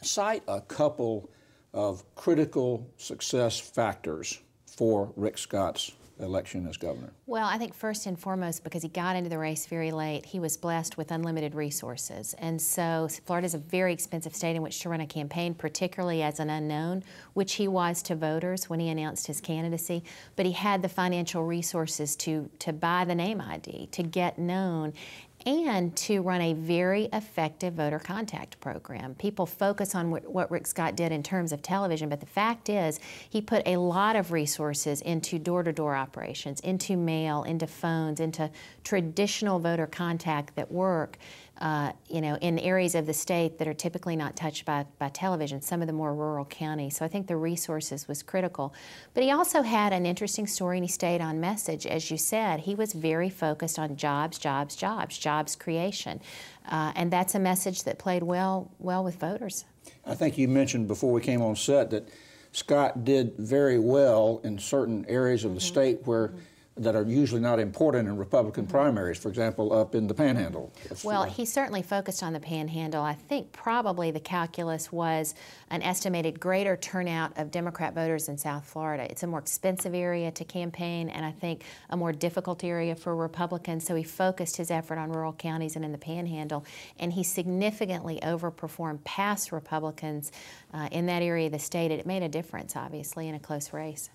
Cite a couple of critical success factors for Rick Scott's election as governor. Well, I think first and foremost, because he got into the race very late, he was blessed with unlimited resources. And so Florida is a very expensive state in which to run a campaign, particularly as an unknown, which he was to voters when he announced his candidacy. But he had the financial resources to buy the name ID, to get known, and to run a very effective voter contact program. People focus on what Rick Scott did in terms of television, but the fact is he put a lot of resources into door-to-door operations, into mail, into phones, into traditional voter contact that work in areas of the state that are typically not touched by television, some of the more rural counties. So I think the resources was critical. But he also had an interesting story, and he stayed on message. As you said, he was very focused on jobs, jobs, jobs, jobs creation. And that's a message that played well with voters. I think you mentioned before we came on set that Scott did very well in certain areas of the state where that are usually not important in Republican primaries, for example, up in the Panhandle. Well, he certainly focused on the Panhandle. I think probably the calculus was an estimated greater turnout of Democrat voters in South Florida. It's a more expensive area to campaign, and I think a more difficult area for Republicans, so he focused his effort on rural counties and in the Panhandle, and he significantly overperformed past Republicans in that area of the state. It made a difference, obviously, in a close race.